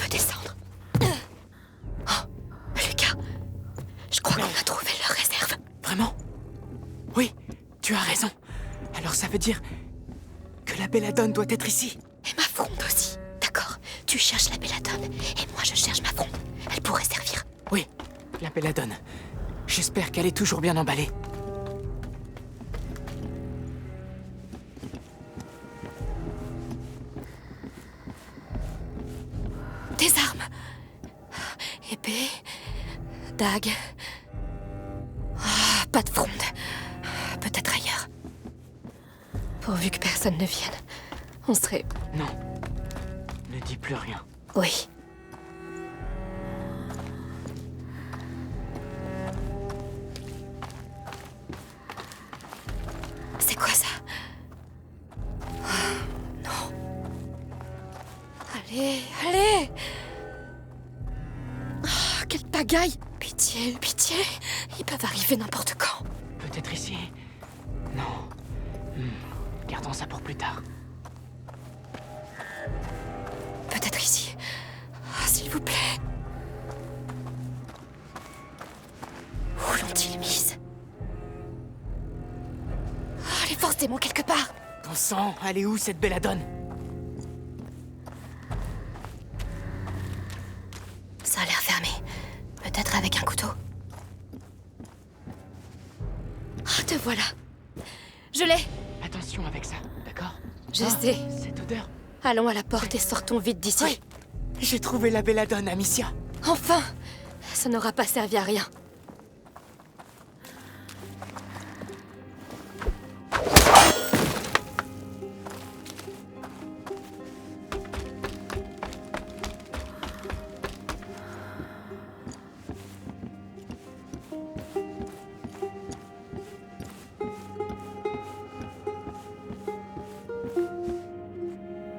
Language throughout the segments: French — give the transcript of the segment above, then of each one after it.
peut descendre. Oh, Lucas, je crois qu'on a trouvé leur réserve. Vraiment? Oui, tu as raison. Alors ça veut dire que la belladone doit être ici. Et ma fronde aussi. D'accord, tu cherches la belladone et moi je cherche ma fronde. Elle pourrait servir. Oui, la belladone. J'espère qu'elle est toujours bien emballée. Des armes. Épée, dague. Ah, pas de fronde. Peut-être ailleurs. Pourvu que personne ne vienne. On serait... Non. Ne dis plus rien. Oui. C'est quoi ça? Oh, non. Allez, allez! Oh, quelle pagaille! Pitié, pitié. Ils peuvent arriver n'importe quand. Peut-être ici. Non. Gardons ça pour plus tard. Peut-être ici. Ah, s'il vous plaît. Où l'ont-ils mise? Ah, elle est forcément quelque part. Bon sang, elle est où cette belladone? Ça a l'air fermé. Peut-être avec un couteau. Ah, te voilà. Je l'ai. Attention avec ça, d'accord? Je sais. Cette odeur. Allons à la porte et sortons vite d'ici. Oui. J'ai trouvé la belladone, Amicia. Enfin! Ça n'aura pas servi à rien.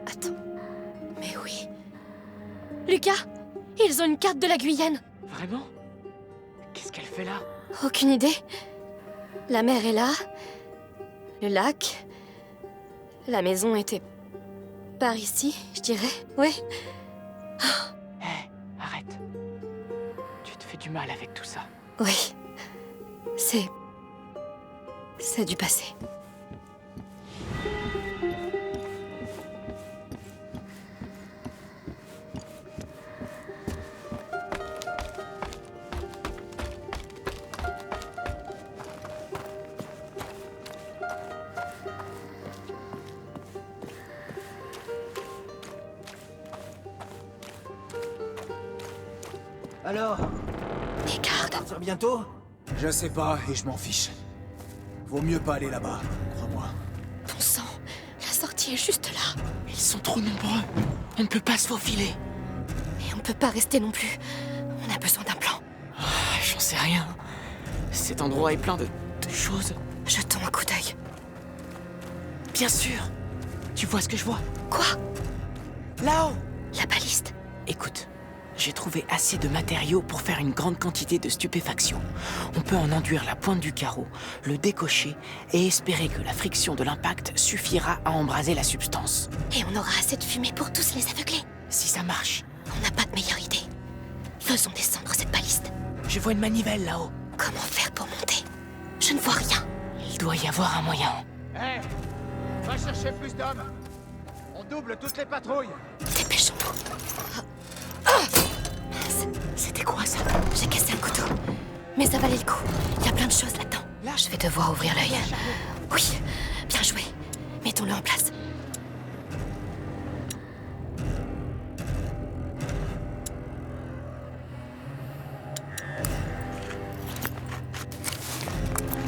Attends. Mais oui. Lucas! Ils ont une carte de la Guyane. Vraiment? Qu'est-ce qu'elle fait là? Aucune idée. La mer est là. Le lac. La maison était... par ici, je dirais. Oui. Hé, arrête. Tu te fais du mal avec tout ça. Oui. C'est du passé. Alors, Mais garde. partir bientôt? Je sais pas et je m'en fiche. Vaut mieux pas aller là-bas, crois-moi. Bon sang, la sortie est juste là. Ils sont trop nombreux. On ne peut pas se faufiler. Et on ne peut pas rester non plus. On a besoin d'un plan. Ah, j'en sais rien. Cet endroit est plein de choses. Jetons un coup d'œil. Bien sûr. Tu vois ce que je vois? Quoi? Là-haut. La baliste. Écoute, j'ai trouvé assez de matériaux pour faire une grande quantité de stupéfaction. On peut en enduire la pointe du carreau, le décocher et espérer que la friction de l'impact suffira à embraser la substance. Et on aura assez de fumée pour tous les aveugler. Si ça marche, On n'a pas de meilleure idée. Faisons descendre cette baliste. je vois une manivelle là-haut. Comment faire pour monter? Je ne vois rien. Il doit y avoir un moyen. Hé, va chercher plus d'hommes. On double toutes les patrouilles. Dépêchons-nous. Mince, C'était quoi ça? j'ai cassé un couteau. Mais ça valait le coup. Il y a plein de choses là-dedans. Là, je vais devoir ouvrir l'œil. Oui, bien joué. Mettons-le en place.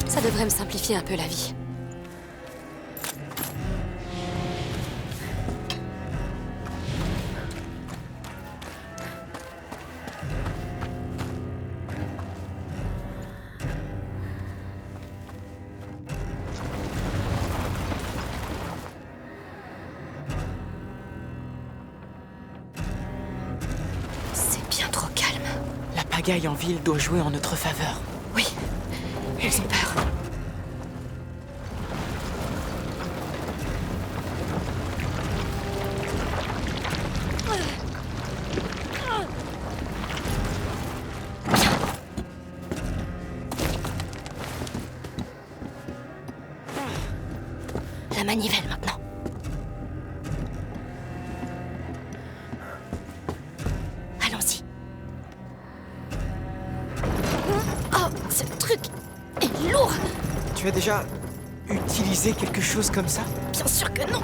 Ça devrait me simplifier un peu la vie. C'est bien trop calme. La pagaille en ville doit jouer en notre faveur. Oui, ils ont peur. manivelle maintenant. Allons-y. Oh, ce truc est lourd! Tu as déjà utilisé quelque chose comme ça? Bien sûr que non!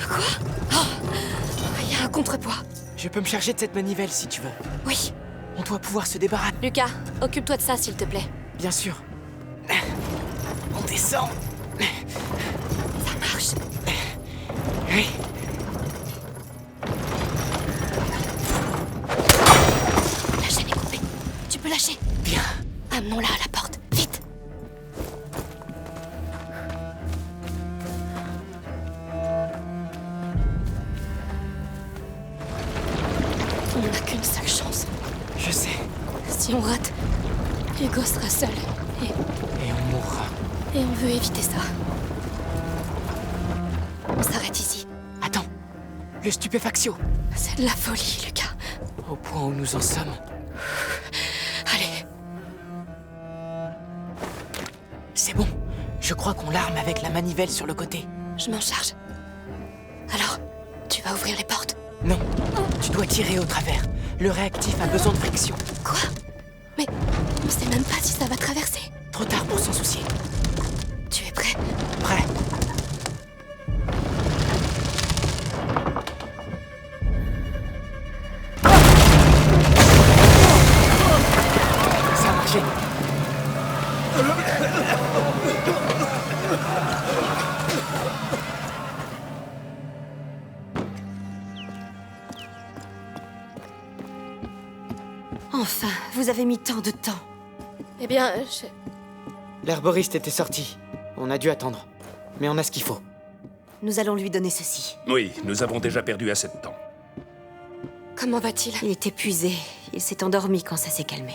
Quoi? Il y a un contrepoids. Je peux me charger de cette manivelle si tu veux. Oui. On doit pouvoir se débarrasser. Lucas, occupe-toi de ça, s'il te plaît. Bien sûr. On descend. Ça marche. Oui. La chaîne est coupée. Tu peux lâcher. Bien. Amenons-la à la porte. Vite. On n'a qu'une seule chance. Je sais. Si on rate, Hugo sera seul. Et on mourra. Et on veut éviter ça. On s'arrête ici. Attends. Le stupéfaction. C'est de la folie, Lucas. Au point où nous en sommes. Allez. C'est bon. Je crois qu'on l'arme avec la manivelle sur le côté. Je m'en charge. Alors, tu vas ouvrir les portes? Non. Tu dois tirer au travers. Le réactif a besoin de friction. Quoi? Mais on sait même pas si ça va traverser. Trop tard pour s'en soucier. Tu es prêt? Prêt. Ça a marché. Enfin, vous avez mis tant de temps. Eh bien, L'herboriste était sorti. On a dû attendre. Mais on a ce qu'il faut. Nous allons lui donner ceci. Oui, nous avons déjà perdu assez de temps. comment va-t-il? Il est épuisé. Il s'est endormi quand ça s'est calmé.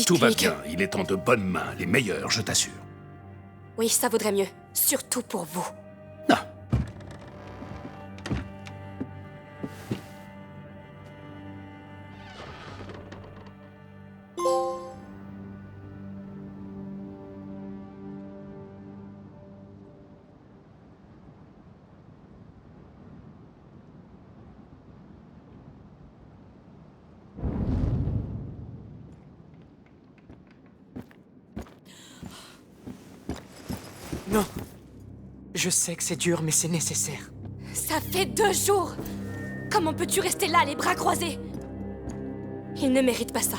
Tout va Dites-lui que... bien, il est en de bonnes mains, les meilleures, je t'assure. Oui, ça vaudrait mieux. Surtout pour vous. Ah, Non. Je sais que c'est dur, mais c'est nécessaire. Ça fait 2 jours! Comment peux-tu rester là, les bras croisés? Il ne mérite pas ça.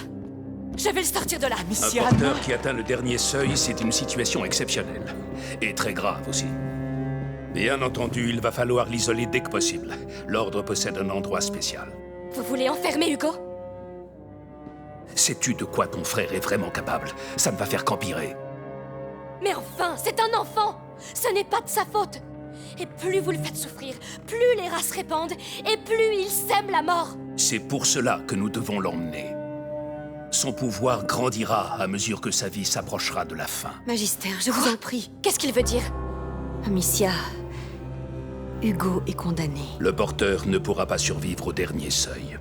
Je vais le sortir de là. un Amicia, porteur non. qui atteint le dernier seuil, c'est une situation exceptionnelle. Et très grave aussi. Bien entendu, il va falloir l'isoler dès que possible. L'Ordre possède un endroit spécial. Vous voulez enfermer Hugo? Sais-tu de quoi ton frère est vraiment capable? Ça ne va faire qu'empirer. Mais enfin, c'est un enfant! Ce n'est pas de sa faute! Et plus vous le faites souffrir, plus les rats se répandent, et plus il sème la mort! C'est pour cela que nous devons l'emmener. Son pouvoir grandira à mesure que sa vie s'approchera de la fin. Magister, je vous en prie. Qu'est-ce qu'il veut dire? Amicia, Hugo est condamné. Le porteur ne pourra pas survivre au dernier seuil.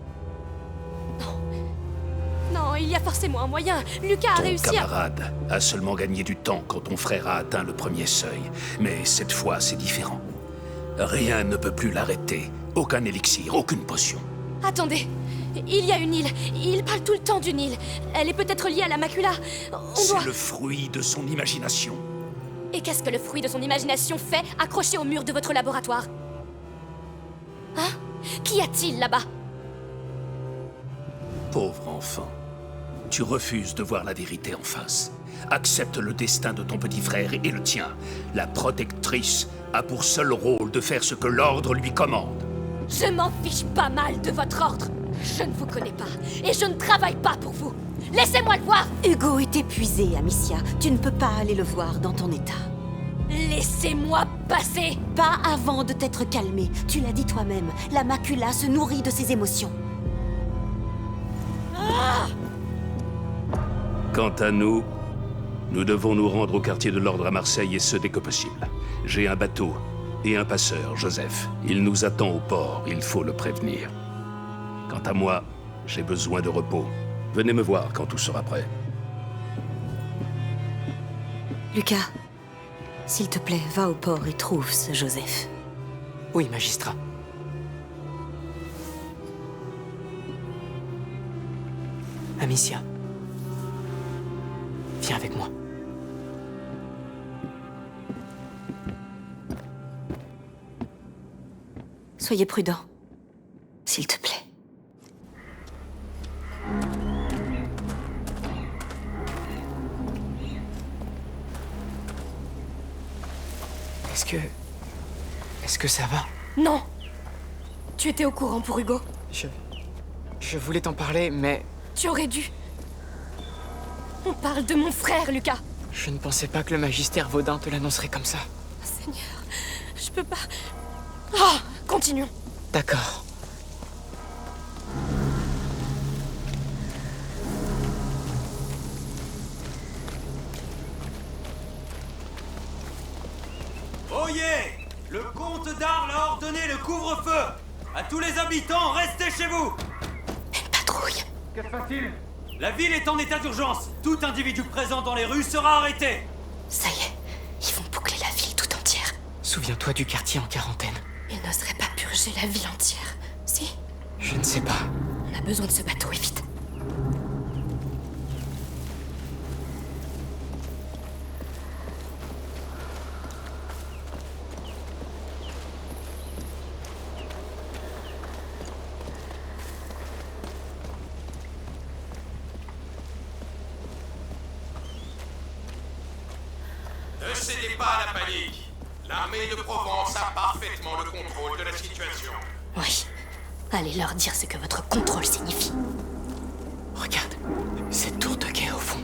Non, il y a forcément un moyen. Lucas a Ton réussi à... camarade a seulement gagné du temps quand ton frère a atteint le premier seuil. Mais cette fois, c'est différent. Rien ne peut plus l'arrêter. Aucun élixir, aucune potion. Attendez, il y a une île. Il parle tout le temps d'une île. Elle est peut-être liée à la macula. On C'est doit... le fruit de son imagination. Et qu'est-ce que le fruit de son imagination fait accroché au mur de votre laboratoire? Hein? Qu'y a-t-il là-bas? Pauvre enfant. Tu refuses de voir la vérité en face. Accepte le destin de ton petit frère et le tien. La protectrice a pour seul rôle de faire ce que l'ordre lui commande. Je m'en fiche pas mal de votre ordre. Je ne vous connais pas et je ne travaille pas pour vous. Laissez-moi le voir. Hugo est épuisé, Amicia. Tu ne peux pas aller le voir dans ton état. Laissez-moi passer. Pas avant de t'être calmé. Tu l'as dit toi-même, la macula se nourrit de ses émotions. Quant à nous, nous devons nous rendre au quartier de l'ordre à Marseille et ce dès que possible. J'ai un bateau et un passeur, Joseph. Il nous attend au port, il faut le prévenir. Quant à moi, j'ai besoin de repos. Venez me voir quand tout sera prêt. Lucas, s'il te plaît, va au port et trouve ce Joseph. Oui, magistrat. Amicia. Viens avec moi. Soyez prudent, s'il te plaît. Est-ce que ça va? Non! Tu étais au courant pour Hugo. Je voulais t'en parler, mais Tu aurais dû. On parle de mon frère, Lucas. je ne pensais pas que le magistère Vaudin te l'annoncerait comme ça. Seigneur, je peux pas... Ah, continuons. D'accord. Oyez! Le comte d'Arles a ordonné le couvre-feu! À tous les habitants, restez chez vous! Une patrouille. Que se passe-t-il? La ville est en état d'urgence. Tout individu présent dans les rues sera arrêté. Ça y est, ils vont boucler la ville tout entière. Souviens-toi du quartier en quarantaine. Ils n'oseraient pas purger la ville entière. Si? Je ne sais pas. On a besoin de ce bateau, et vite. Ne cédez pas à la panique. L'armée de Provence a parfaitement le contrôle de la situation. Oui. Allez leur dire ce que votre contrôle signifie. Regarde, cette tour de quai au fond,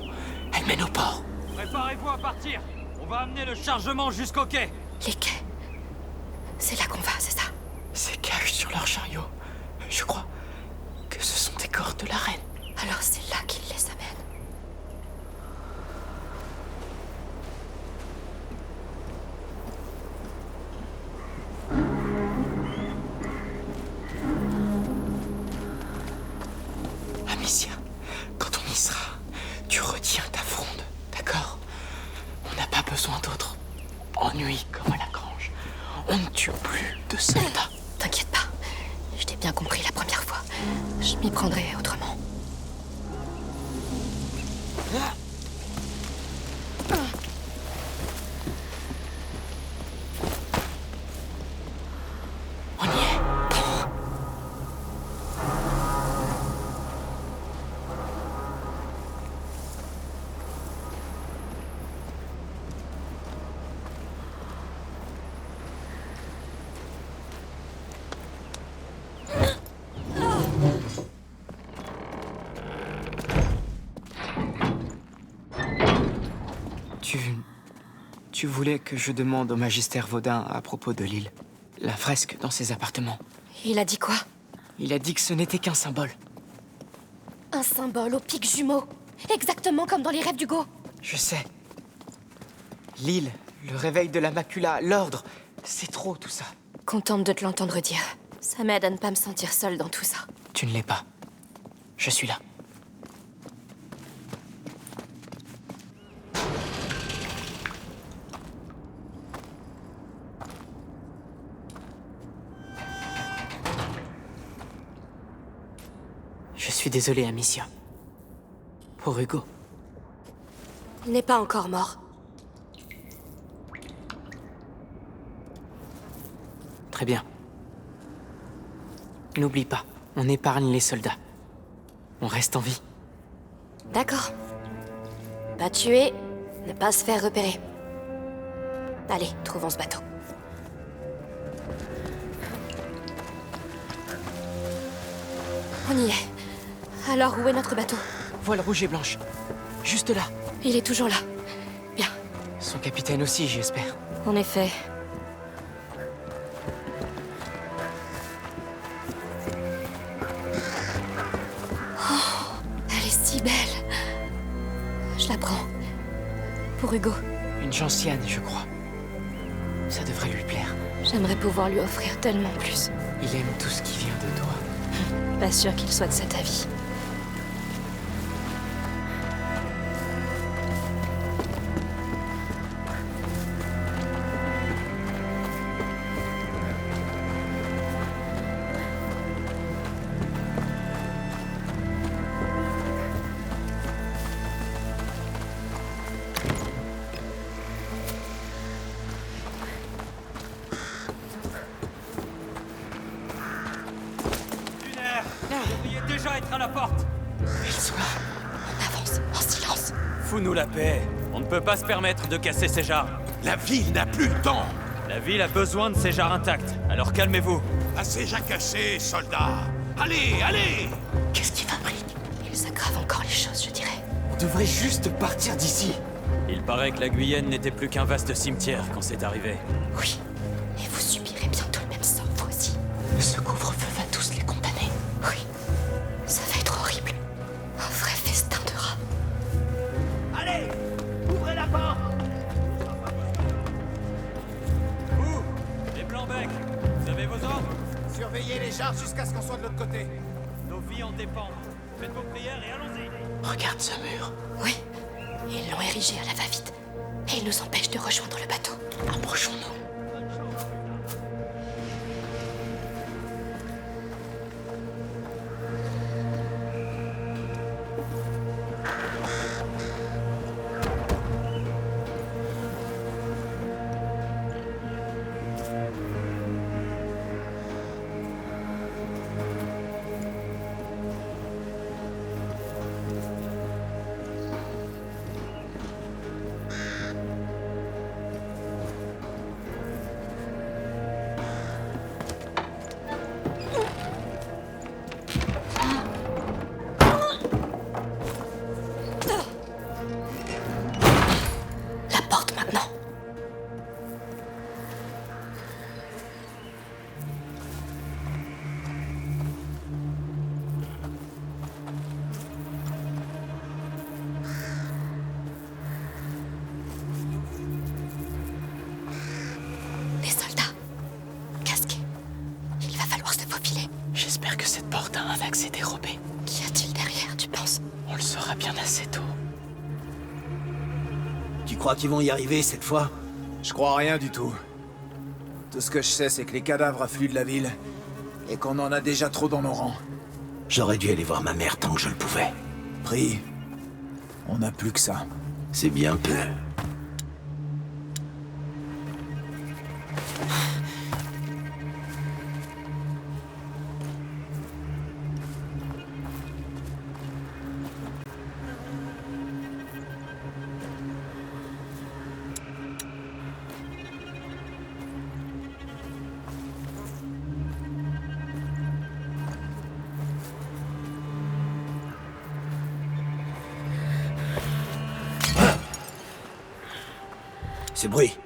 elle mène au port. Préparez-vous à partir. On va amener le chargement jusqu'au quai. Les quais. C'est là qu'on va, c'est ça? Ces cages sur leur chariot, je crois que ce sont des corps de la reine. Alors c'est là qu'ils les amènent. Amicia, quand on y sera, tu retiens ta fronde, d'accord? On n'a pas besoin d'autres ennuis comme à la grange. On ne tue plus de soldats. T'inquiète pas. Je t'ai bien compris la première fois. Je m'y prendrai autrement. On y est. Tu voulais que je demande au magistère Vaudin à propos de l'île. La fresque dans ses appartements. Il a dit quoi? Il a dit que ce n'était qu'un symbole. Un symbole au pic jumeau. Exactement comme dans les rêves d'Hugo. Je sais. L'île, le réveil de la macula, l'ordre. C'est trop tout ça. Contente de te l'entendre dire. Ça m'aide à ne pas me sentir seule dans tout ça. Tu ne l'es pas. Je suis là. Je suis désolé, Amicia. Pour Hugo. Il n'est pas encore mort. Très bien. N'oublie pas, on épargne les soldats. On reste en vie. D'accord. Pas tuer, ne pas se faire repérer. Allez, trouvons ce bateau. On y est. Alors, où est notre bateau? Voile rouge et blanche. Juste là. Il est toujours là. Bien. Son capitaine aussi, j'espère. En effet. Oh, elle est si belle. Je la prends. Pour Hugo. Une gentiane, je crois. Ça devrait lui plaire. J'aimerais pouvoir lui offrir tellement plus. Il aime tout ce qui vient de toi. Pas sûr qu'il soit de cet avis. Vous devriez déjà être à la porte. Ils sont là. On avance, en silence. Fous-nous la paix. On ne peut pas se permettre de casser ces jarres. La ville n'a plus le temps. La ville a besoin de ces jarres intactes. Alors calmez-vous. Assez jacassé, soldats. Allez, allez! Qu'est-ce qu'il fabrique? Ils aggravent encore les choses, je dirais. On devrait juste partir d'ici. Il paraît que la Guyenne n'était plus qu'un vaste cimetière quand c'est arrivé. Oui. Et vous subirez bientôt le même sort, vous aussi. Ce couvre-feu va tous les condamner. Oui. Ça va être horrible. Un vrai festin de rats. Allez! Ouvrez la porte! Vous, les Blancs-Becs, vous avez vos ordres? Surveillez les jarres jusqu'à ce qu'on soit de l'autre côté. Nos vies en dépendent. Faites vos prières et allons-y! Regarde ce mur. Oui. Ils l'ont érigé à la va-vite. Et ils nous empêchent de rejoindre le bateau. Approchons-nous. La porte maintenant. Des soldats. Casqués. Il va falloir se faufiler. J'espère que cette porte a un accès dérobé. Qu'y a-t-il derrière, tu penses? On le saura bien assez tôt. Tu crois qu'ils vont y arriver cette fois? Je crois rien du tout. Tout ce que je sais, c'est que les cadavres affluent de la ville et qu'on en a déjà trop dans nos rangs. J'aurais dû aller voir ma mère tant que je le pouvais. Pris. On n'a plus que ça. C'est bien peu. Ce bruit.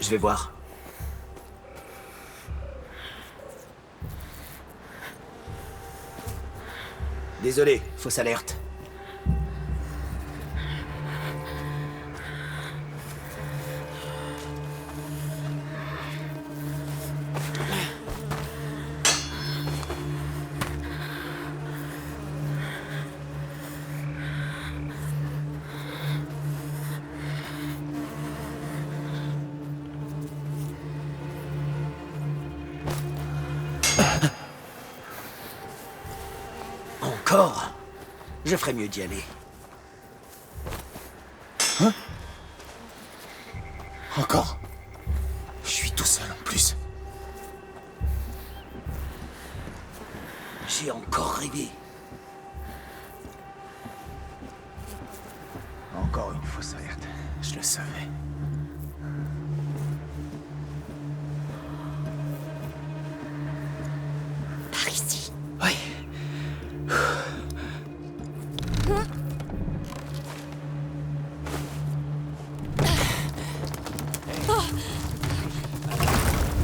Je vais voir. Désolé, fausse alerte. Encore? Je ferais mieux d'y aller. Encore? Je suis tout seul en plus. J'ai encore rêvé. Encore une fausse alerte. Je le savais. Par ici. Oui.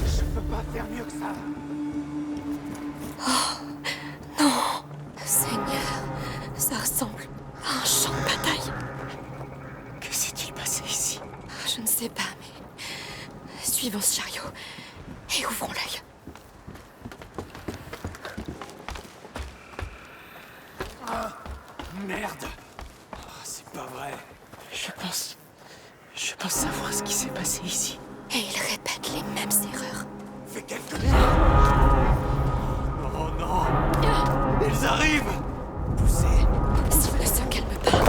Je peux pas faire mieux que ça. Seigneur, ça ressemble à un champ de bataille. Que s'est-il passé ici? Je ne sais pas, mais... Suivons ce chariot et ouvrons l'œil. Merde. Oh, c'est pas vrai. Je pense savoir ce qui s'est passé ici. Et ils répètent les mêmes erreurs. Fais quelque Oh non! Ils arrivent! Poussez. S'ils ne se calment pas,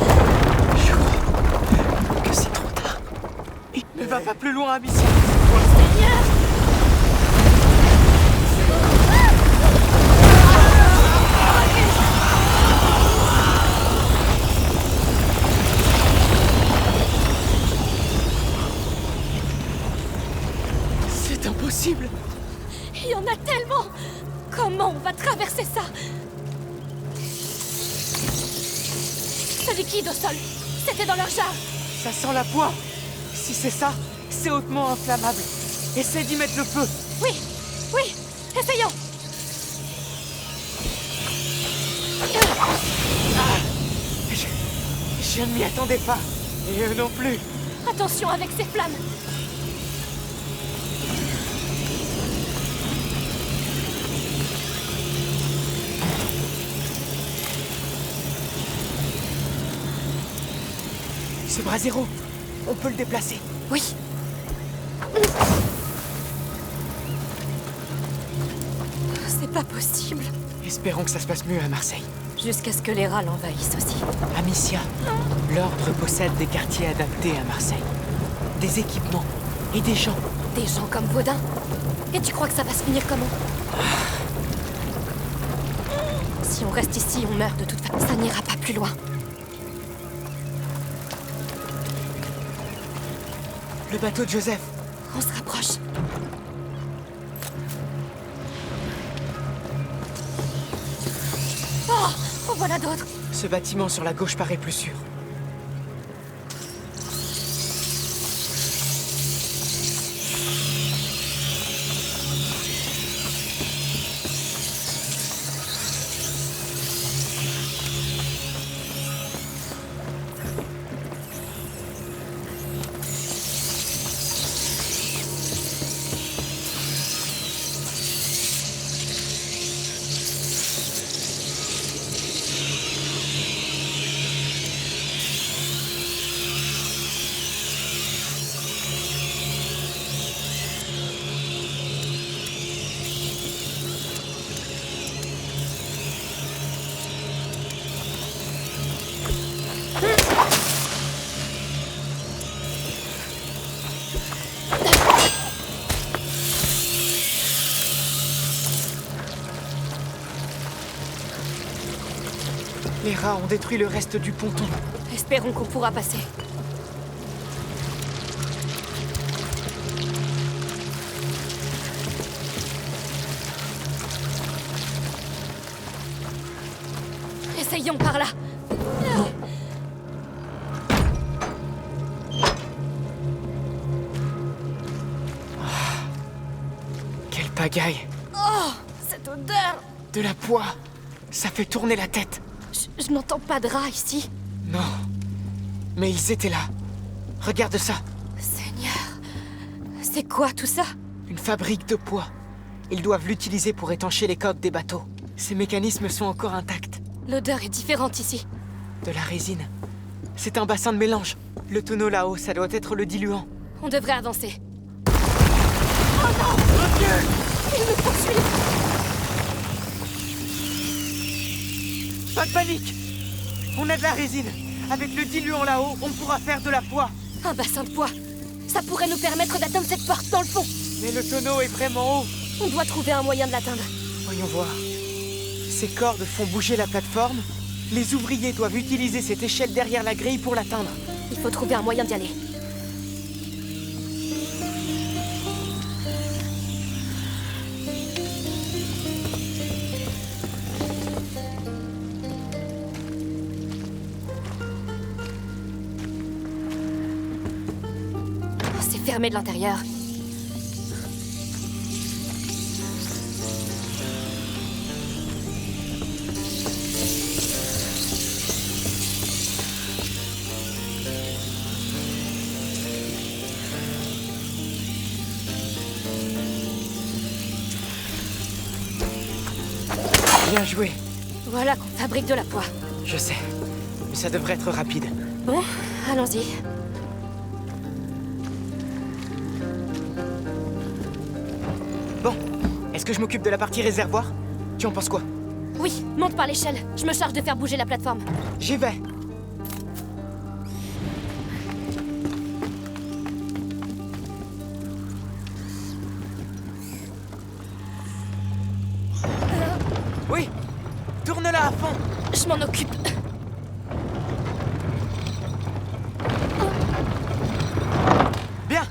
Je crois que c'est trop tard. Il ne va pas plus loin, Amicia. tellement. Comment on va traverser ça? Ce liquide au sol, c'était dans leur jarre. Ça sent la poix. Si c'est ça, c'est hautement inflammable. Essaie d'y mettre le feu. Oui, oui, essayons. Je ne m'y attendais pas. Et eux non plus. Attention avec ces flammes. Ce brasero, on peut le déplacer. Oui. C'est pas possible. Espérons que ça se passe mieux à Marseille. Jusqu'à ce que les rats l'envahissent aussi. Amicia, l'Ordre possède des quartiers adaptés à Marseille. Des équipements et des gens. Des gens comme Vaudin. Et tu crois que ça va se finir comment? Si on reste ici, on meurt de toute façon. Ça n'ira pas plus loin. Le bateau de Joseph. On se rapproche. Oh, en voilà d'autres. Ce bâtiment sur la gauche paraît plus sûr. Les rats ont détruit le reste du ponton. Espérons qu'on pourra passer. Essayons par là. Quelle pagaille. Oh, cette odeur. De la poix. Ça fait tourner la tête. Je n'entends pas de rats ici. Non. Mais ils étaient là. Regarde ça. Seigneur. C'est quoi tout ça? Une fabrique de poids. Ils doivent l'utiliser pour étancher les coques des bateaux. Ces mécanismes sont encore intacts. L'odeur est différente ici. De la résine. C'est un bassin de mélange. Le tonneau là-haut, ça doit être le diluant. On devrait avancer. Oh non! Mon Dieu! Il nous poursuit! Pas de panique! On a de la résine. Avec le diluant là-haut, on pourra faire de la poix. Un bassin de poids. Ça pourrait nous permettre d'atteindre cette porte dans le fond. Mais le tonneau est vraiment haut. On doit trouver un moyen de l'atteindre. Voyons voir. Ces cordes font bouger la plateforme. Les ouvriers doivent utiliser cette échelle derrière la grille pour l'atteindre. Il faut trouver un moyen d'y aller. Oh, c'est fermé de l'intérieur. Bien joué. Voilà qu'on fabrique de la poix. Je sais. Mais ça devrait être rapide. Bon, allons-y. Bon. Est-ce que je m'occupe de la partie réservoir? Tu en penses quoi? Oui, monte par l'échelle. Je me charge de faire bouger la plateforme. J'y vais. Oui. Tourne-la à fond. Je m'en occupe. Bien.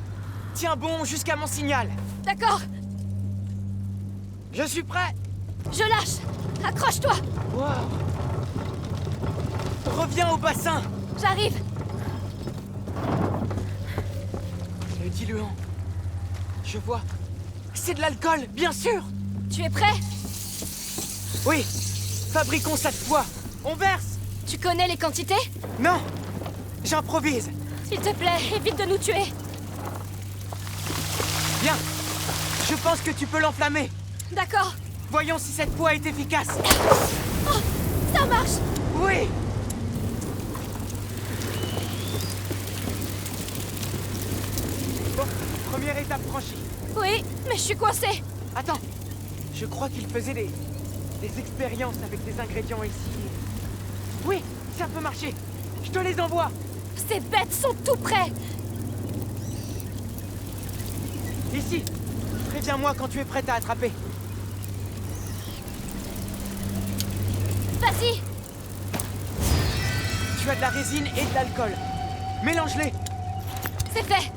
Tiens bon jusqu'à mon signal. D'accord. Je suis prêt. Je lâche. Accroche-toi. Wow. Reviens au bassin. J'arrive. Le diluant. Je vois. C'est de l'alcool, bien sûr. Tu es prêt? Oui. Fabriquons ça de poids. On verse. Tu connais les quantités? Non. J'improvise. S'il te plaît, évite de nous tuer. Bien. Je pense que tu peux l'enflammer. D'accord. Voyons si cette poix est efficace. Oh, ça marche. Oui. Bon, première étape franchie. Oui, mais je suis coincée. Attends. Je crois qu'il faisait des expériences avec des ingrédients ici. Oui, ça peut marcher. Je te les envoie. Ces bêtes sont tout près. Ici. Préviens-moi quand tu es prête à attraper. Vas-y. Tu as de la résine et de l'alcool. Mélange-les. C'est fait.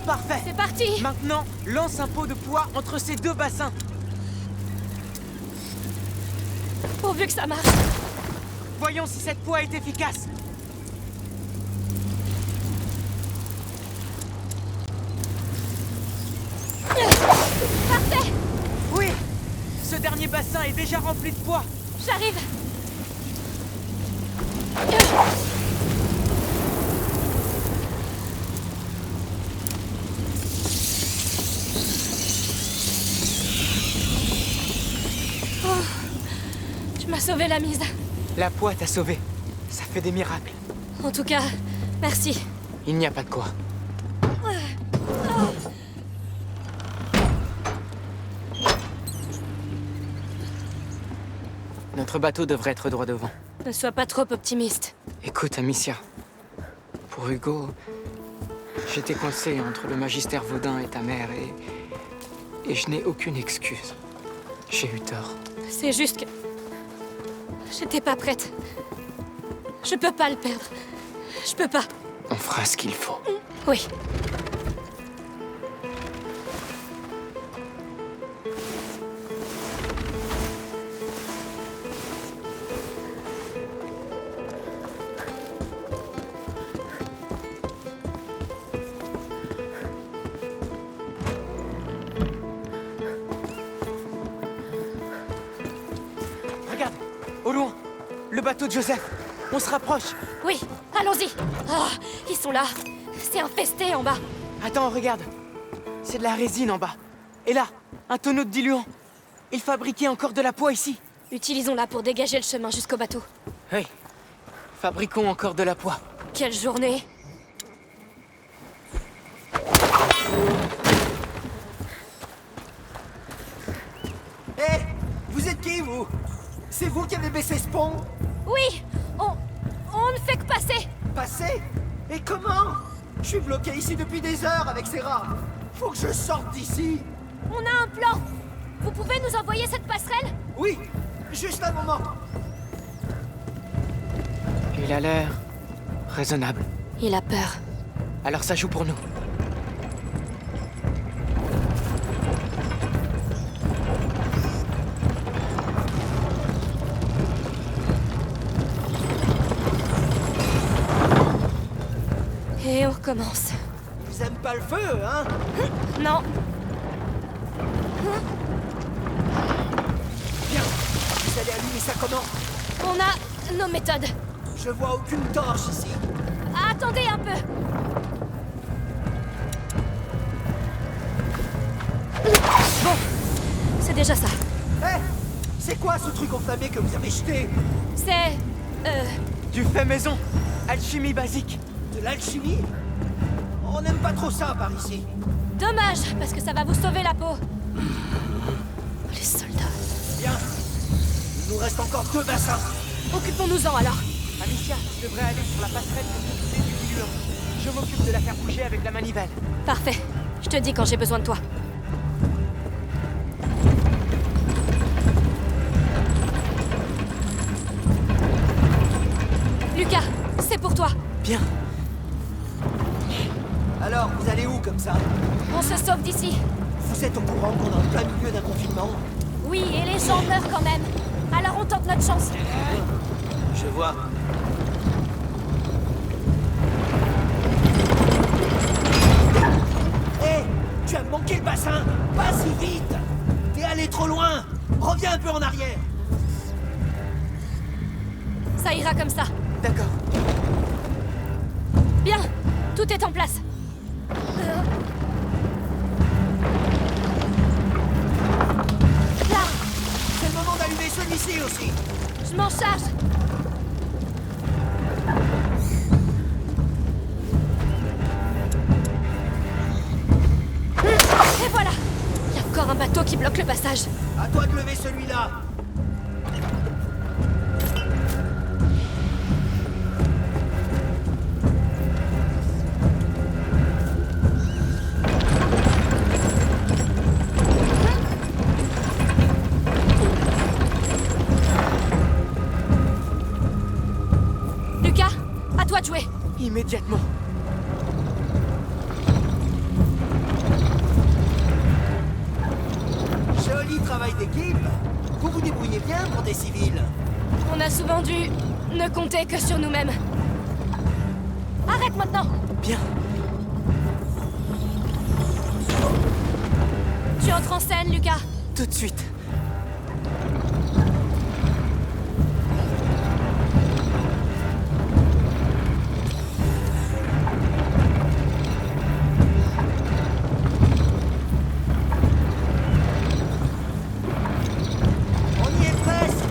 Parfait. C'est parti. Maintenant, lance un pot de poids entre ces deux bassins. Pourvu que ça marche. Voyons si cette poix est efficace. Parfait. Oui. Ce dernier bassin est déjà rempli de poids. J'arrive. Oh, tu m'as sauvé la mise. La poix t'a sauvé. Ça fait des miracles. En tout cas, merci. Il n'y a pas de quoi. Notre bateau devrait être droit devant. Ne sois pas trop optimiste. Écoute, Amicia. Pour Hugo, j'étais coincé entre le magistère Vaudin et ta mère et je n'ai aucune excuse. J'ai eu tort. C'est juste que... J'étais pas prête. Je peux pas le perdre. Je peux pas. On fera ce qu'il faut. Oui. Regarde, au loin, le bateau de Joseph. On se rapproche. Oui, allons-y. Oh, ils sont là. C'est infesté en bas. Attends, regarde. C'est de la résine en bas. Et là, un tonneau de diluant. Il fabriquait encore de la poix ici. Utilisons-la pour dégager le chemin jusqu'au bateau. Oui. Fabriquons encore de la poix. Quelle journée! Hé, vous êtes qui, vous? C'est vous qui avez baissé ce pont? Oui! On ne fait que passer! Passer? Et comment? Je suis bloqué ici depuis des heures avec ces rats. Faut que je sorte d'ici. On a un plan! Vous pouvez nous envoyer cette passerelle? Oui, juste un moment. Il a l'air raisonnable. Il a peur. Alors ça joue pour nous. Et on recommence. Ils aiment pas le feu, hein? Non! Bien. Vous allez allumer ça comment? On a nos méthodes. Je vois aucune torche ici. Attendez un peu! Bon, c'est déjà ça. Hé, c'est quoi ce truc enflammé que vous avez jeté? C'est... Du fait maison. Alchimie basique. De l'alchimie? On n'aime pas trop ça par ici. dommage, parce que ça va vous sauver la peau. Les soldats. Bien. Il nous reste encore 2 bassins. Occupons-nous-en alors. Amicia, tu devrais aller sur la passerelle pour s'occuper du diluant. Je m'occupe de la faire bouger avec la manivelle. Parfait. Je te dis quand j'ai besoin de toi. Lucas, c'est pour toi. Bien. Alors, vous allez où comme ça? On se sauve d'ici. Vous êtes au courant qu'on est en plein milieu d'un confinement? Oui, Les gens meurent quand même. Alors on tente notre chance. Je vois. Hé, tu as manqué le bassin. Pas si vite. T'es allé trop loin. Reviens un peu en arrière. Ça ira comme ça. D'accord. Bien, tout est en place. Là, C'est le moment d'allumer celui-ci aussi. je m'en charge. Et voilà. Il y a encore un bateau qui bloque le passage. À toi de lever celui-là. Lucas, à toi de jouer. Immédiatement. Joli travail d'équipe. Vous vous débrouillez bien pour des civils. On a souvent dû ne compter que sur nous-mêmes. Arrête maintenant. Bien. Tu entres en scène, Lucas. Tout de suite. On y est presque.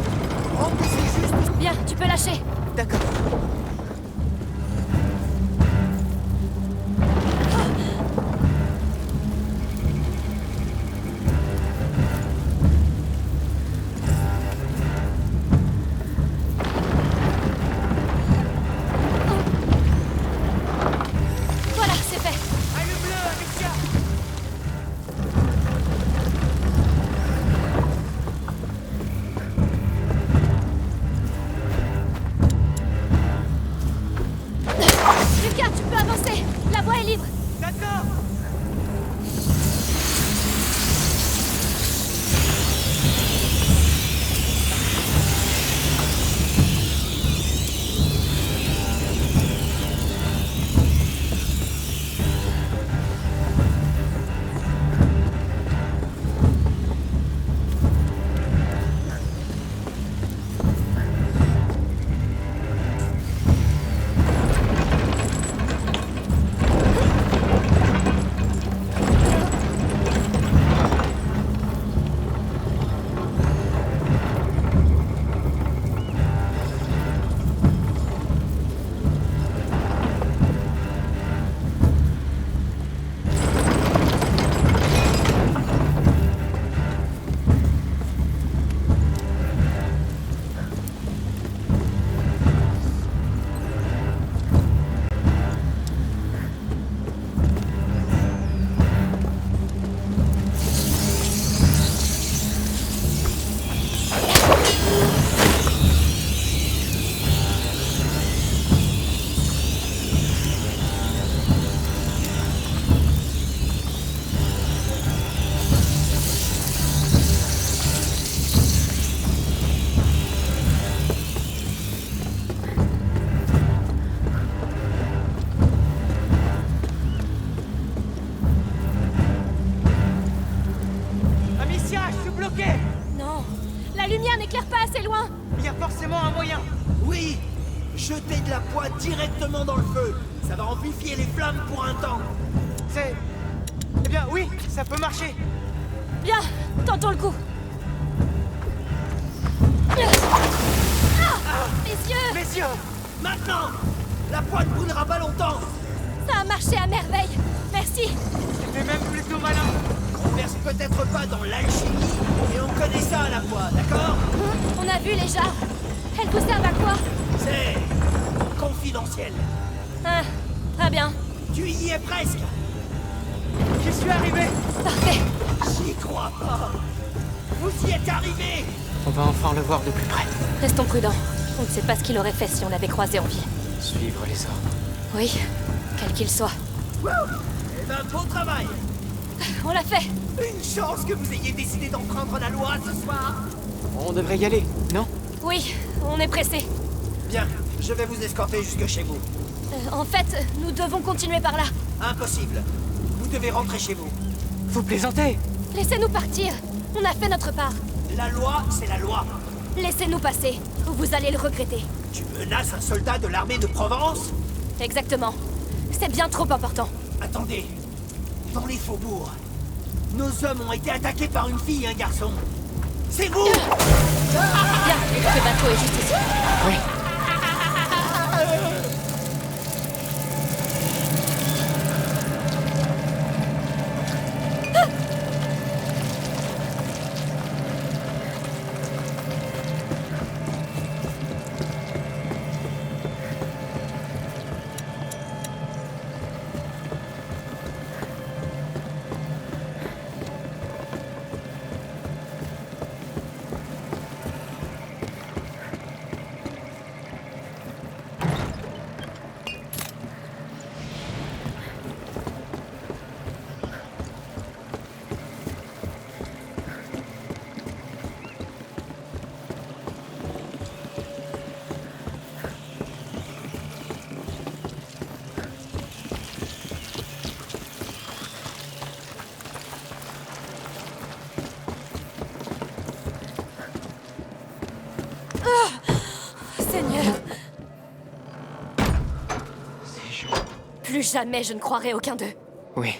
Remplissez juste. Bien, tu peux lâcher. D'accord. Voilà, c'est fait. Allume-le, Alicia. Lucas, tu peux avancer. La voie est libre. D'accord. Amicia, je suis bloqué. Non, la lumière n'éclaire pas assez loin. Il y a forcément un moyen. Oui. Jeter de la poix directement dans le feu. Ça va amplifier les flammes pour un temps. C'est... Eh bien, oui, ça peut marcher. Bien, tentons le coup. Ah, mes yeux. Mes yeux. Maintenant. La poix ne brûlera pas longtemps. Ça a marché à merveille. Merci. C'était même plutôt malin. On verse peut-être pas dans l'alchimie, mais on connaît ça à la poix, d'accord? On a vu les jarres. Elles vous servent à quoi? C'est... confidentiel. Ah, très bien. Tu y es presque. J'y suis arrivé. Parfait. J'y crois pas. Vous y êtes arrivé. On va enfin le voir de plus près. Restons prudents. On ne sait pas ce qu'il aurait fait si on l'avait croisé en vie. Suivre les ordres. Oui, quel qu'il soit. Wouh. Eh ben, beau travail. On l'a fait. Une chance que vous ayez décidé d'en prendre la loi ce soir. On devrait y aller, non? Oui, on est pressé. Bien, je vais vous escorter jusque chez vous. En fait, nous devons continuer par là. Impossible. Vous devez rentrer chez vous. Vous plaisantez? Laissez-nous partir. On a fait notre part. La loi, c'est la loi. Laissez-nous passer, ou vous allez le regretter. Tu menaces un soldat de l'armée de Provence? Exactement. C'est bien trop important. Attendez. Dans les faubourgs, nos hommes ont été attaqués par une fille et un garçon. C'est vous! Bien, le bateau est juste ici. Oui. Seigneur. Plus jamais je ne croirai aucun d'eux. Oui.